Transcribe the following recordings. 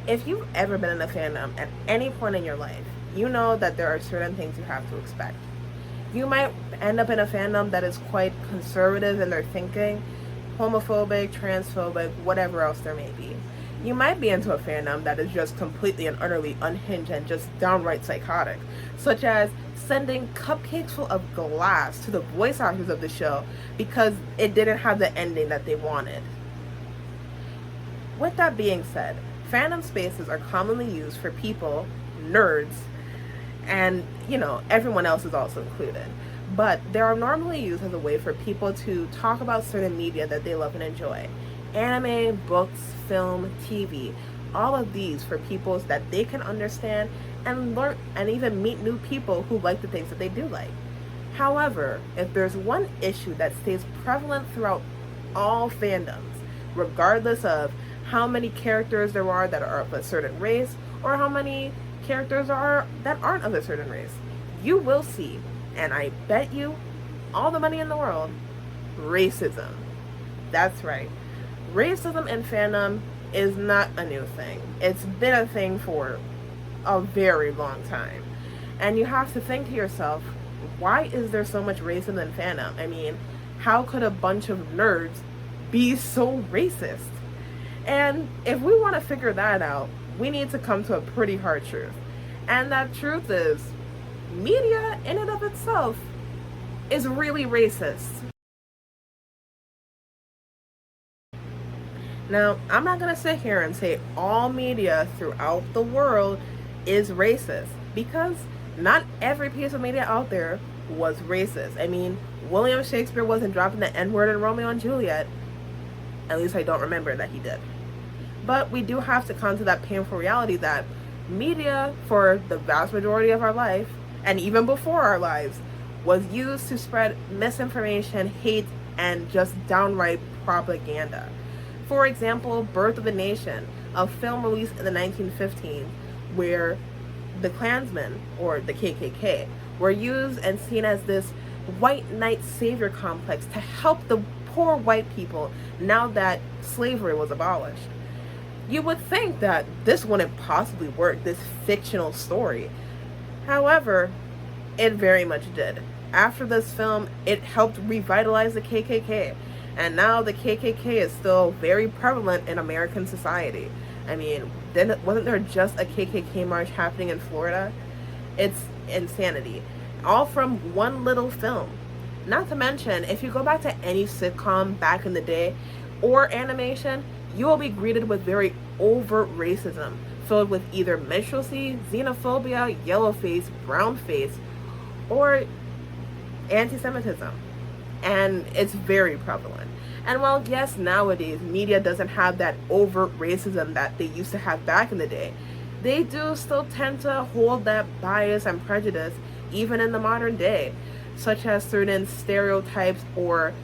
If you've ever been in a fandom at any point in your life, you know that there are certain things you have to expect. You might end up in a fandom that is quite conservative in their thinking, homophobic, transphobic, whatever else there may be. You might be into a fandom that is just completely and utterly unhinged and just downright psychotic, such as sending cupcakes full of glass to the voice actors of the show because it didn't have the ending that they wanted. With that being said, fandom spaces are commonly used for people, nerds, and everyone else is also included. But they are normally used as a way for people to talk about certain media that they love and enjoy. Anime, books, film, TV, all of these for people that they can understand and learn and even meet new people who like the things that they do like. However, if there's one issue that stays prevalent throughout all fandoms, regardless of how many characters there are that are of a certain race or how many characters are that aren't of a certain race, you will see, and I bet you all the money in the world, racism. That's right. Racism in fandom is not a new thing. It's been a thing for a very long time. And you have to think to yourself, why is there so much racism in fandom? I mean, how could a bunch of nerds be so racist? And if we want to figure that out, we need to come to a pretty hard truth. And that truth is, media in and of itself is really racist. Now, I'm not going to sit here and say all media throughout the world is racist, because not every piece of media out there was racist. I mean, William Shakespeare wasn't dropping the N-word in Romeo and Juliet. At least I don't remember that he did. But we do have to come to that painful reality that media, for the vast majority of our life, and even before our lives, was used to spread misinformation, hate, and just downright propaganda. For example, Birth of a Nation, a film released in the 1915s where the Klansmen, or the KKK, were used and seen as this white knight savior complex to help the poor white people now that slavery was abolished. You would think that this wouldn't possibly work, this fictional story. However, it very much did. After this film, it helped revitalize the KKK. And now the KKK is still very prevalent in American society. I mean, wasn't there just a KKK march happening in Florida? It's insanity. All from one little film. Not to mention, if you go back to any sitcom back in the day, or animation, you will be greeted with very overt racism, filled with either minstrelsy, xenophobia, yellowface, brownface, or anti-Semitism. And it's very prevalent. And while yes, nowadays media doesn't have that overt racism that they used to have back in the day, they do still tend to hold that bias and prejudice even in the modern day, such as certain stereotypes or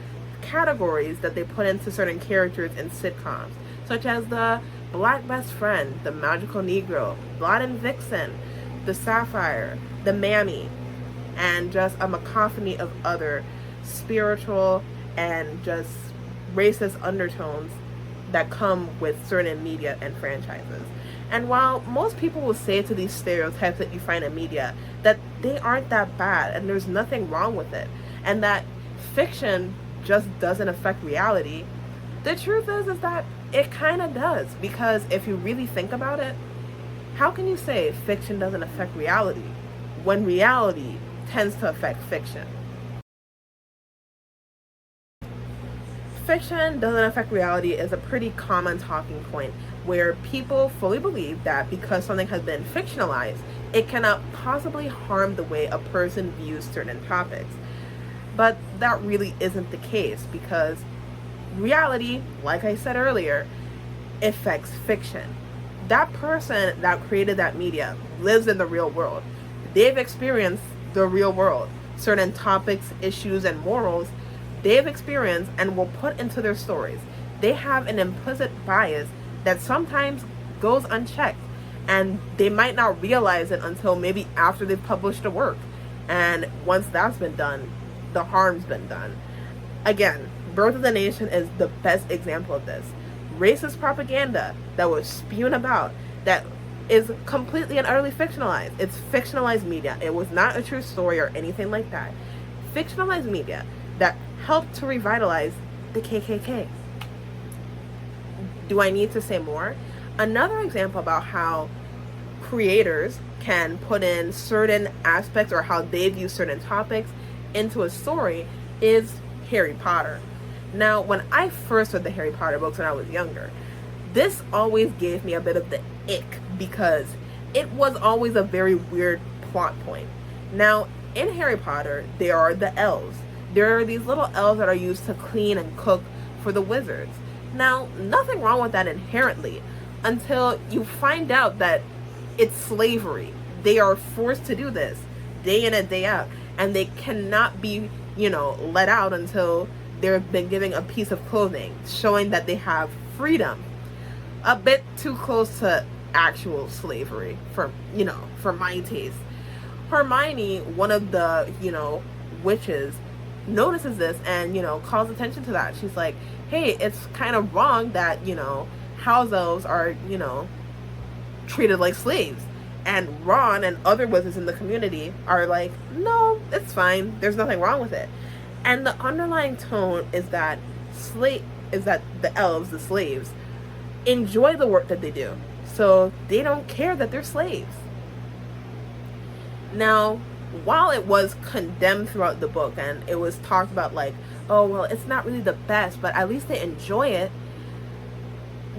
categories that they put into certain characters in sitcoms, such as the Black best friend, the magical Negro, Blonde and Vixen, the Sapphire, the Mammy, and just a cacophony of other spiritual and just racist undertones that come with certain media and franchises. And while most people will say to these stereotypes that you find in media that they aren't that bad and there's nothing wrong with it, and that fiction just doesn't affect reality, the truth is that it kind of does. Because if you really think about it, how can you say fiction doesn't affect reality when reality tends to affect fiction? Fiction doesn't affect reality is a pretty common talking point where people fully believe that because something has been fictionalized, it cannot possibly harm the way a person views certain topics. But that really isn't the case, because reality, like I said earlier, affects fiction. That person that created that media lives in the real world. They've experienced the real world. Certain topics, issues, and morals they've experienced and will put into their stories. They have an implicit bias that sometimes goes unchecked, and they might not realize it until maybe after they've published a work. And once that's been done, the harm's been done. Again, Birth of the Nation is the best example of this. Racist propaganda that was spewed about that is completely and utterly fictionalized. It's fictionalized media. It was not a true story or anything like that. Fictionalized media that helped to revitalize the KKK. Do I need to say more? Another example about how creators can put in certain aspects or how they view certain topics into a story is Harry Potter. Now, when I first read the Harry Potter books when I was younger, this always gave me a bit of the ick because it was always a very weird plot point. Now, in Harry Potter, there are the elves. There are these little elves that are used to clean and cook for the wizards. Now, nothing wrong with that inherently until you find out that it's slavery. They are forced to do this day in and day out, and they cannot be, let out until they've been given a piece of clothing, showing that they have freedom. A bit too close to actual slavery for my taste. Hermione, one of the, witches, notices this and, calls attention to that. She's like, hey, it's kind of wrong that, house elves are, treated like slaves. And Ron and other wizards in the community are like, no, it's fine. There's nothing wrong with it. And the underlying tone is that the elves, the slaves, enjoy the work that they do. So they don't care that they're slaves. Now, while it was condemned throughout the book and it was talked about like, oh, well, it's not really the best, but at least they enjoy it,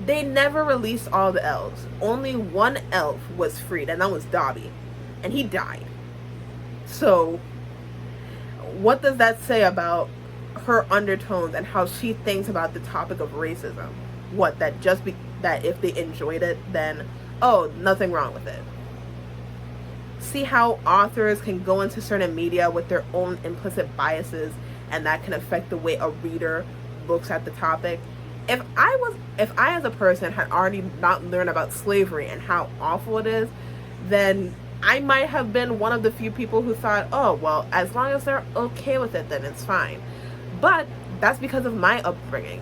they never released all the elves. Only one elf was freed, and that was Dobby. And he died. So, what does that say about her undertones and how she thinks about the topic of racism? What, that that if they enjoyed it, then, oh, nothing wrong with it. See how authors can go into certain media with their own implicit biases, and that can affect the way a reader looks at the topic. If I as a person had already not learned about slavery and how awful it is, then I might have been one of the few people who thought, oh, well, as long as they're okay with it, then it's fine. But that's because of my upbringing.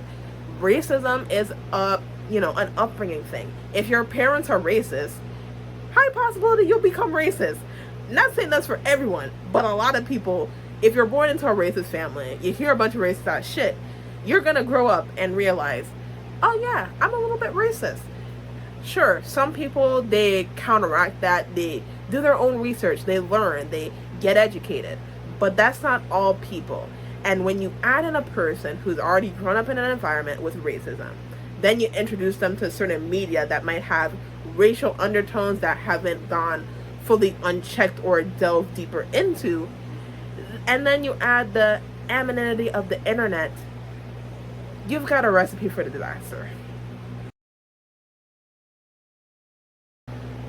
Racism is an upbringing thing. If your parents are racist, high possibility you'll become racist. Not saying that's for everyone, but a lot of people, if you're born into a racist family, you hear a bunch of racist shit, you're gonna grow up and realize, oh yeah, I'm a little bit racist. Sure, some people, they counteract that, they do their own research, they learn, they get educated, but that's not all people. And when you add in a person who's already grown up in an environment with racism, then you introduce them to certain media that might have racial undertones that haven't gone fully unchecked or delved deeper into, and then you add the anonymity of the internet, you've got a recipe for the disaster.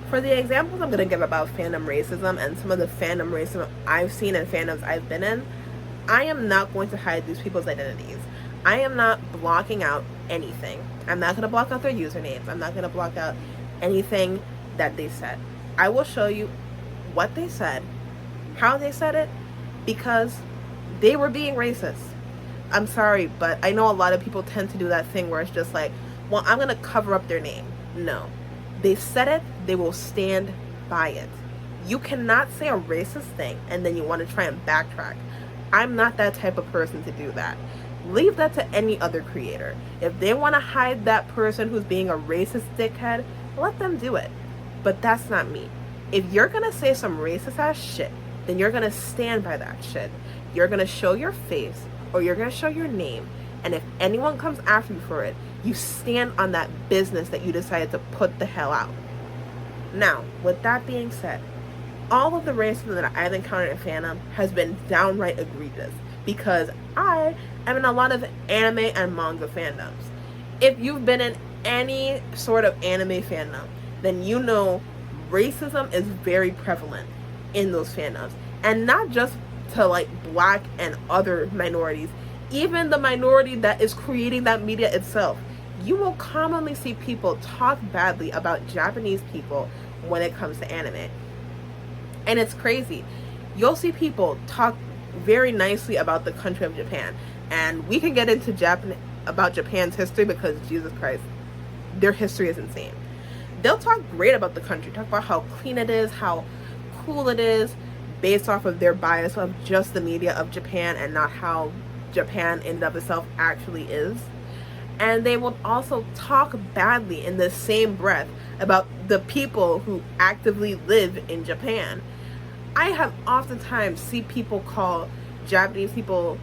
For the examples I'm going to give about fandom racism and some of the fandom racism I've seen in fandoms I've been in, I am not going to hide these people's identities. I am not blocking out anything. I'm not going to block out their usernames. I'm not going to block out anything that they said. I will show you what they said, how they said it, because they were being racist. I'm sorry, but I know a lot of people tend to do that thing where it's just like, well, I'm going to cover up their name. No. They said it, they will stand by it. You cannot say a racist thing and then you want to try and backtrack. I'm not that type of person to do that. Leave that to any other creator. If they want to hide that person who's being a racist dickhead, let them do it. But that's not me. If you're going to say some racist ass shit, then you're going to stand by that shit. You're going to show your face or you're going to show your name. And if anyone comes after you for it, you stand on that business that you decided to put the hell out. Now, with that being said, all of the racism that I've encountered in fandom has been downright egregious because I am in a lot of anime and manga fandoms. If you've been in any sort of anime fandom, then you know racism is very prevalent in those fandoms. And not just to like black and other minorities, even the minority that is creating that media itself. You will commonly see people talk badly about Japanese people when it comes to anime. And it's crazy. You'll see people talk very nicely about the country of Japan. And we can get into about Japan's history because, Jesus Christ, their history is insane. they'll talk great about the country, talk about how clean it is, how cool it is, based off of their bias of just the media of Japan and not how Japan in and of itself actually is. And they will also talk badly in the same breath about the people who actively live in Japan. I have oftentimes seen people call Japanese people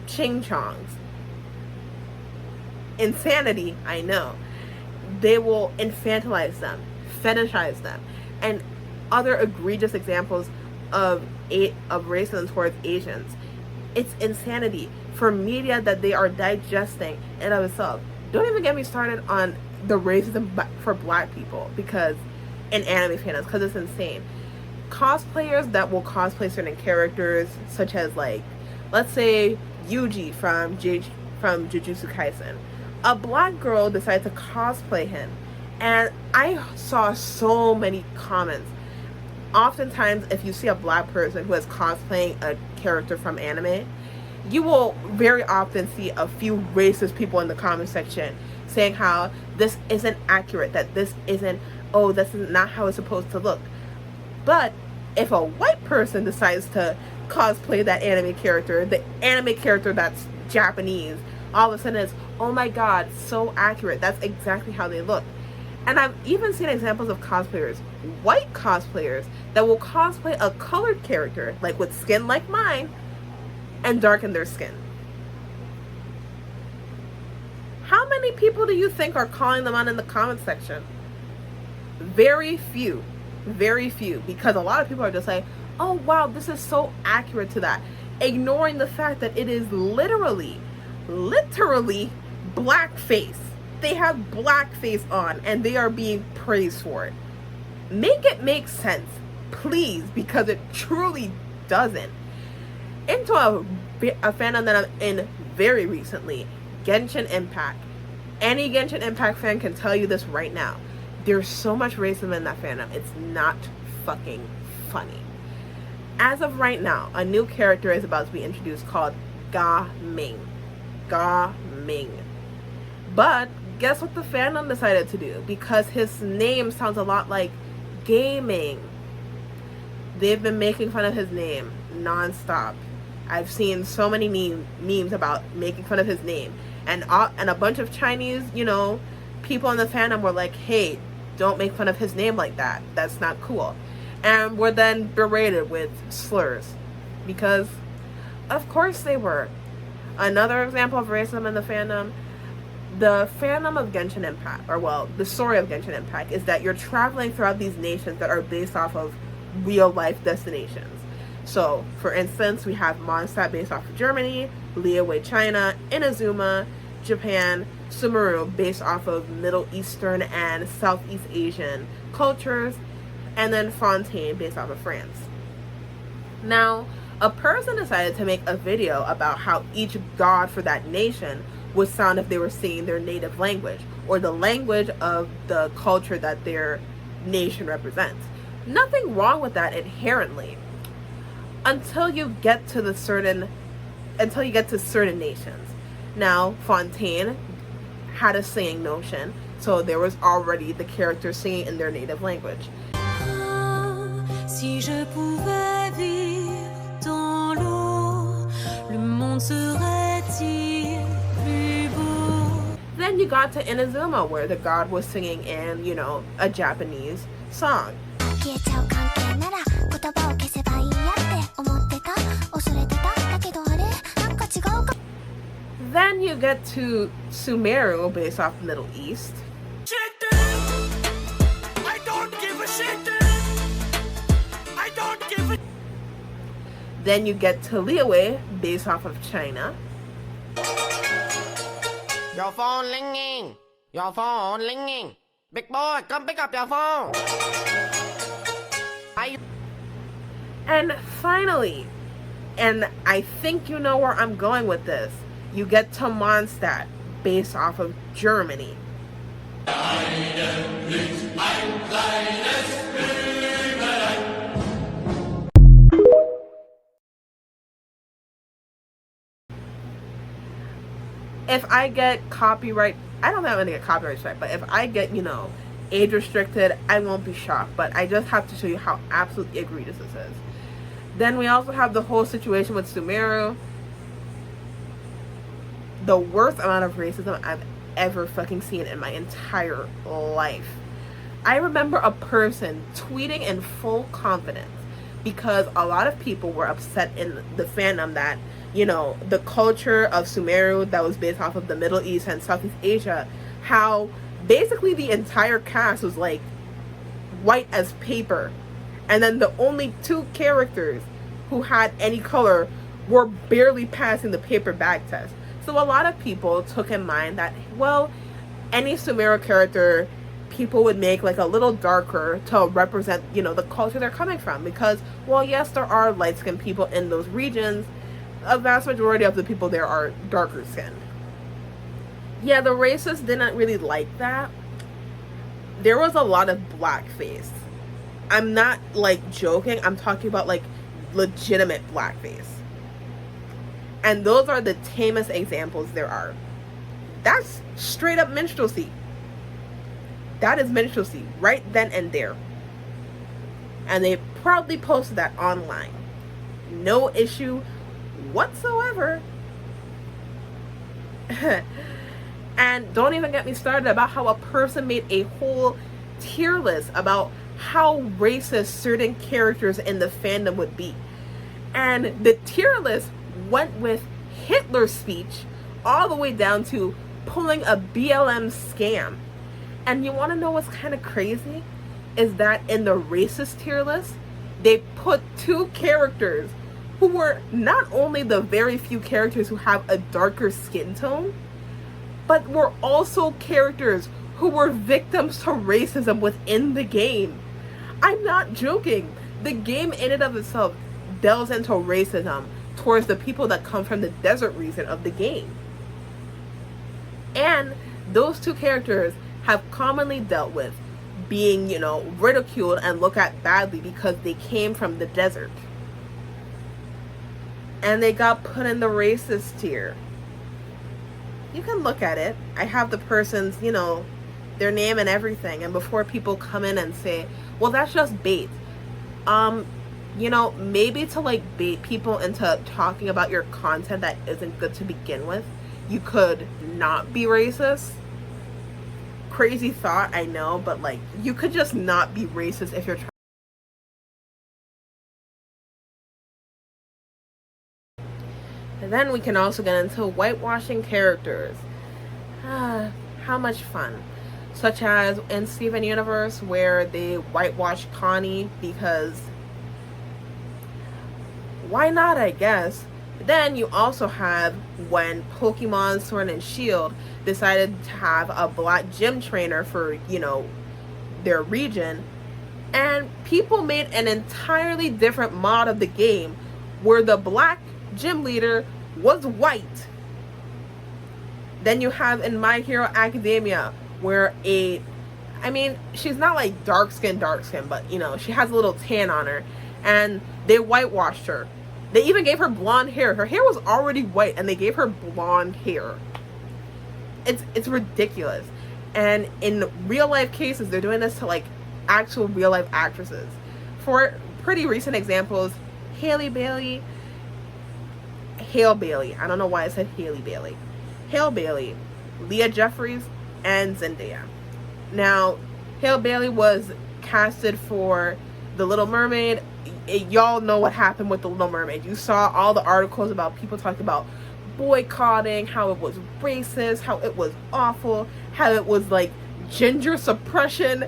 ching-chongs. Insanity, I know. They will infantilize them, fetishize them, and other egregious examples of racism towards Asians. It's insanity for media that they are digesting in of itself. Don't even get me started on the racism for black people because in anime fandoms, because it's insane. Cosplayers that will cosplay certain characters, such as, like, let's say Yuji from Jujutsu Kaisen. A black girl decided to cosplay him, and I saw so many comments. Oftentimes, if you see a black person who is cosplaying a character from anime, you will very often see a few racist people in the comment section saying how this isn't accurate, that this isn't, oh, this is not how it's supposed to look. But if a white person decides to cosplay that anime character, the anime character that's Japanese, all of a sudden it's, oh my god, so accurate. That's exactly how they look. And I've even seen examples of cosplayers, white cosplayers, that will cosplay a colored character, like with skin like mine, and darken their skin. How many people do you think are calling them out in the comment section? Very few. Very few. Because a lot of people are just like, oh wow, this is so accurate to that. Ignoring the fact that it is literally blackface. They have blackface on and they are being praised for it. Make it make sense, please, because it truly doesn't. Into a fandom that I'm in very recently, Genshin Impact. Any Genshin Impact fan can tell you this right now. There's so much racism in that fandom. It's not fucking funny. As of right now, a new character is about to be introduced called Ga Ming. But guess what the fandom decided to do? Because his name sounds a lot like gaming. They've been making fun of his name non-stop. I've seen so many memes about making fun of his name. And a bunch of Chinese, people in the fandom were like, hey, don't make fun of his name like that. That's not cool. And were then berated with slurs. Because, of course they were. Another example of racism in the fandom, the fandom of Genshin Impact, the story of Genshin Impact is that you're traveling throughout these nations that are based off of real life destinations. So, for instance, we have Mondstadt based off of Germany, Liyue, China, Inazuma, Japan, Sumeru based off of Middle Eastern and Southeast Asian cultures, and then Fontaine based off of France. Now, a person decided to make a video about how each god for that nation would sound if they were singing their native language, or the language of the culture that their nation represents. Nothing wrong with that inherently, until you get to certain nations. Now, Fontaine had a singing notion, so there was already the characters singing in their native language. Si je pouvais vivre dans l'eau, le monde serait-il plus beau? Then you got to Inazuma, where the god was singing in, a Japanese song. Then you get to Sumeru, based off the Middle East. I don't give a shit. I don't give a. Then you get to Liyue, based off of China. Your phone ringing. Your phone ringing. Big boy, come pick up your phone. And finally, and I think you know where I'm going with this, you get to Mondstadt, based off of Germany. If I get copyright, I don't know if I'm gonna get copyright strike, but if I get, age restricted, I won't be shocked, but I just have to show you how absolutely egregious this is. Then we also have the whole situation with Sumeru. The worst amount of racism I've ever fucking seen in my entire life. I remember a person tweeting in full confidence because a lot of people were upset in the fandom that, you know, the culture of Sumeru that was based off of the Middle East and Southeast Asia, how basically the entire cast was like white as paper, and then the only two characters who had any color were barely passing the paper bag test. So a lot of people took in mind that, well, any Sumeru character people would make like a little darker to represent, you know, the culture they're coming from, because, well, yes, there are light-skinned people in those regions. A vast majority of the people there are darker skinned. Yeah, the racists didn't really like that. There was a lot of blackface. I'm not like joking, I'm talking about like legitimate blackface. And those are the tamest examples there are. That's straight up minstrelsy. That is minstrelsy right then and there. And they proudly posted that online. No issue whatsoever. And don't even get me started about how a person made a whole tier list about how racist certain characters in the fandom would be. And the tier list went with Hitler's speech all the way down to pulling a BLM scam. And you want to know what's kind of crazy? Is that in the racist tier list, they put two characters who were not only the very few characters who have a darker skin tone, but were also characters who were victims to racism within the game. I'm not joking. The game in and of itself delves into racism towards the people that come from the desert region of the game. And those two characters have commonly dealt with being, you know, ridiculed and looked at badly because they came from the desert. And they got put in the racist tier. You can look at it. I have the person's, you know, their name and everything. And before people come in and say, well, that's just bait. You know, maybe to like bait people into talking about your content that isn't good to begin with, you could not be racist. Crazy thought, I know, but like, you could just not be racist if you're trying. And then we can also get into whitewashing characters. How much fun. Such as in Steven Universe, where they whitewashed Connie because why not, I guess. Then you also have when Pokemon Sword and Shield decided to have a black gym trainer for, you know, their region, and people made an entirely different mod of the game where the black gym leader was white. Then you have in My Hero Academia where she's not like dark skin, but you know, she has a little tan on her, and they whitewashed her. They even gave her blonde hair. Her hair was already white and they gave her blonde hair. It's ridiculous. And in real life cases, they're doing this to like actual real life actresses. For pretty recent examples, Hale Bailey, I don't know why I said Haley Bailey. Hale Bailey, Leah Jeffries, and Zendaya. Now, Hale Bailey was casted for The Little Mermaid. Y'all know what happened with The Little Mermaid. You saw all the articles about people talking about boycotting, how it was racist, how it was awful, how it was like gender suppression.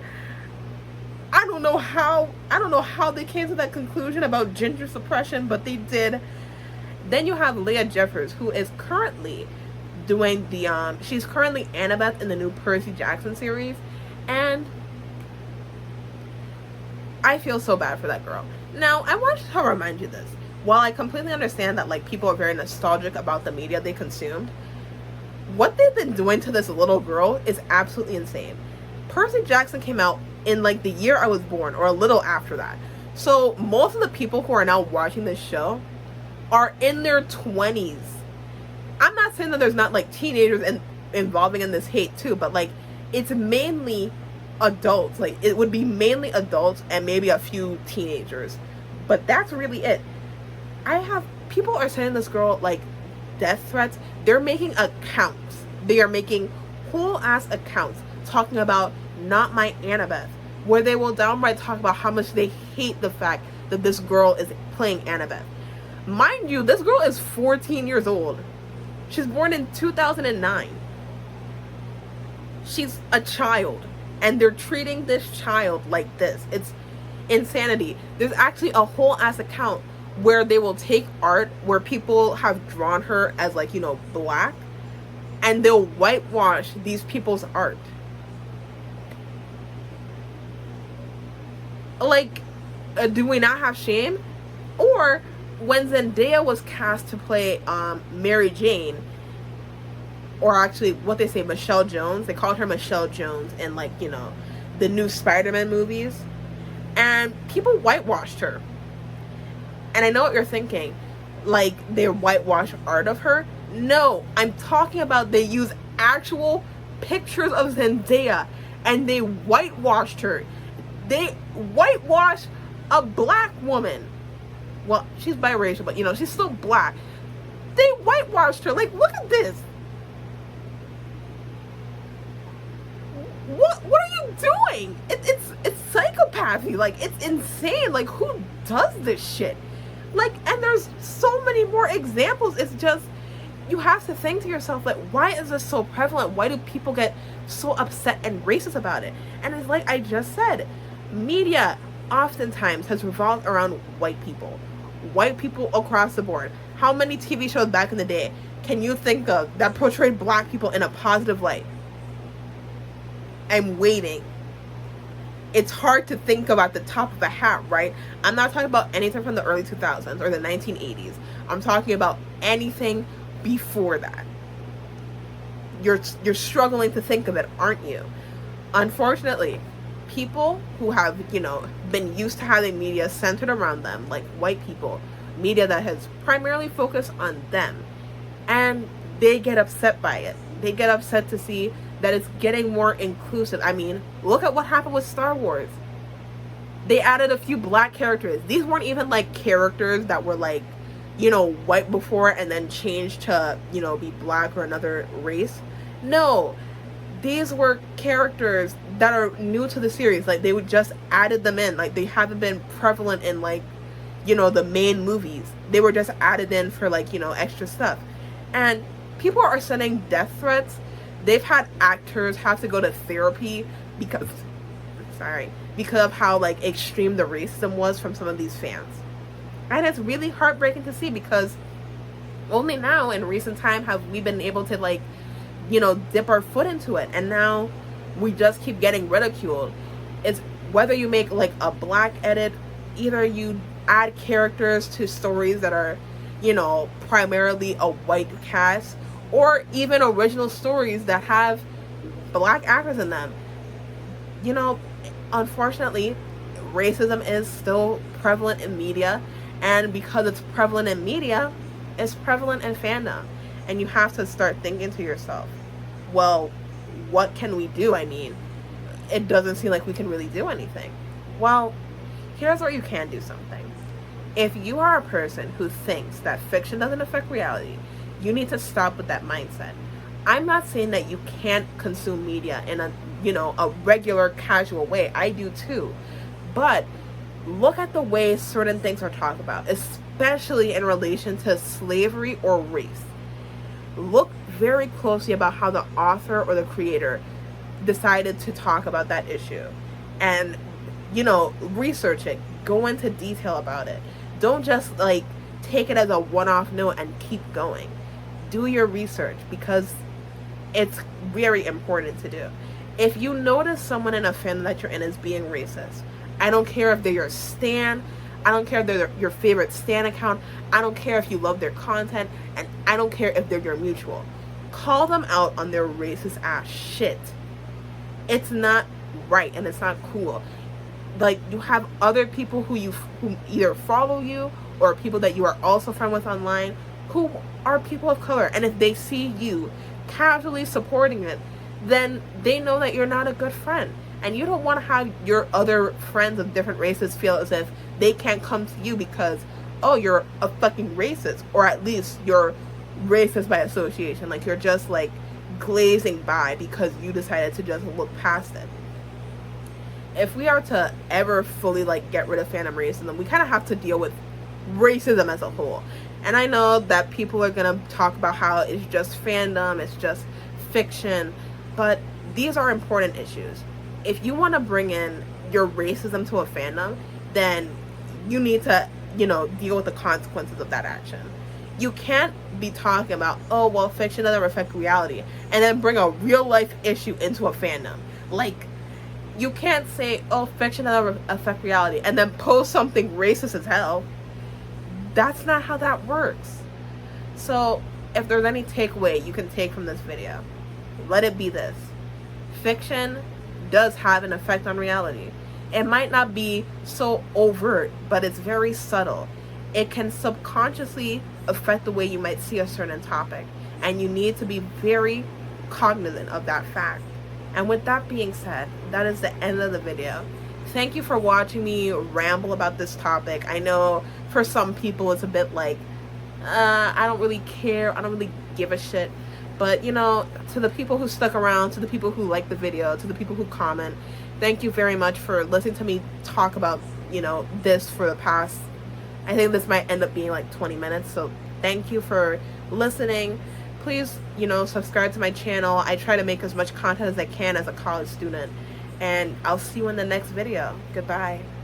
I don't know how they came to that conclusion about gender suppression, but they did. Then you have Leah Jeffers, who is currently doing she's currently Annabeth in the new Percy Jackson series, and I feel so bad for that girl. Now, I want to remind you this. While I completely understand that like people are very nostalgic about the media they consumed, what they've been doing to this little girl is absolutely insane. Percy Jackson came out in like the year I was born, or a little after that. So most of the people who are now watching this show are in their 20s. I'm not saying that there's not like teenagers involving in this hate too, but like it's mainly adults. Like, it would be mainly adults and maybe a few teenagers, but that's really it. People are sending this girl like death threats. They're making accounts. They are making whole ass accounts talking about not my Annabeth, where they will downright talk about how much they hate the fact that this girl is playing Annabeth. Mind you, this girl is 14 years old. She's born in 2009. She's a child, and they're treating this child like this. It's insanity. There's actually a whole ass account where they will take art where people have drawn her as, like, you know, black, and they'll whitewash these people's art. Like, do we not have shame? Or when Zendaya was cast to play Mary Jane, or actually what they say, Michelle Jones, they called her Michelle Jones in, like, you know, the new Spider-Man movies, and people whitewashed her. And I know what you're thinking, like, they whitewash art of her. No, I'm talking about they use actual pictures of Zendaya and they whitewashed her. They whitewashed a black woman. Well, she's biracial, but, you know, she's still black. They whitewashed her. Like, look at this. What are you doing? It's psychopathy. Like, it's insane. Like, who does this shit? Like, and there's so many more examples. It's just, you have to think to yourself, like, why is this so prevalent? Why do people get so upset and racist about it? And it's like I just said, media oftentimes has revolved around white people across the board. How many TV shows back in the day can you think of that portrayed black people in a positive light? I'm waiting. It's hard to think about the top of a hat, right? I'm not talking about anything from the early 2000s or the 1980s. I'm talking about anything before that. You're struggling to think of it, aren't you? Unfortunately, people who have, you know, been used to having media centered around them, like white people, media that has primarily focused on them, and they get upset by it. They get upset to see that it's getting more inclusive. I mean, look at what happened with Star Wars. They added a few black characters. These weren't even like characters that were like, you know, white before and then changed to, you know, be black or another race. No, these were characters that are new to the series. Like, they would just added them in. Like, they haven't been prevalent in, like, you know, the main movies. They were just added in for, like, you know, extra stuff. And people are sending death threats. They've had actors have to go to therapy because of how, like, extreme the racism was from some of these fans. And it's really heartbreaking to see, because only now in recent time have we been able to, like, you know, dip our foot into it. And now we just keep getting ridiculed. It's whether you make, like, a black edit, either you add characters to stories that are, you know, primarily a white cast, or even original stories that have black actors in them. You know, unfortunately, racism is still prevalent in media, and because it's prevalent in media, it's prevalent in fandom. And you have to start thinking to yourself, well, what can we do? I mean, it doesn't seem like we can really do anything. Well, here's where you can do something. If you are a person who thinks that fiction doesn't affect reality, you need to stop with that mindset. I'm not saying that you can't consume media in a, you know, a regular, casual way. I do too. But look at the way certain things are talked about, especially in relation to slavery or race. Look very closely about how the author or the creator decided to talk about that issue. And, you know, research it. Go into detail about it. Don't just, like, take it as a one-off note and keep going. Do your research, because it's very important to do. If you notice someone in a fandom that you're in is being racist, I don't care if they're your stan, I don't care if they're your favorite stan account, I don't care if you love their content, and I don't care if they're your mutual. Call them out on their racist ass shit. It's not right and it's not cool. Like, you have other people who either follow you or people that you are also friends with online who are people of color, and if they see you casually supporting it, then they know that you're not a good friend, And you don't want to have your other friends of different races feel as if they can't come to you because, oh, you're a fucking racist, or at least you're racist by association. Like, you're just like glazing by because you decided to just look past it. If we are to ever fully like get rid of fandom racism, we kind of have to deal with racism as a whole. And I know that people are gonna talk about how it's just fandom, it's just fiction, but these are important issues. If you want to bring in your racism to a fandom, then you need to, deal with the consequences of that action. You can't be talking about, oh, well, fiction doesn't reflect reality, and then bring a real life issue into a fandom. Like, you can't say, oh, fiction doesn't affect reality, and then post something racist as hell. That's not how that works. So, if there's any takeaway you can take from this video, let it be this. Fiction does have an effect on reality. It might not be so overt, but it's very subtle. It can subconsciously affect the way you might see a certain topic, and you need to be very cognizant of that fact. And with that being said, that is the end of the video. Thank you for watching me ramble about this topic. I know for some people it's a bit like, I don't really care, I don't really give a shit. But, to the people who stuck around, to the people who like the video, to the people who comment, thank you very much for listening to me talk about, this for the past, I think this might end up being like 20 minutes. So thank you for listening. Please, subscribe to my channel. I try to make as much content as I can as a college student. And I'll see you in the next video. Goodbye.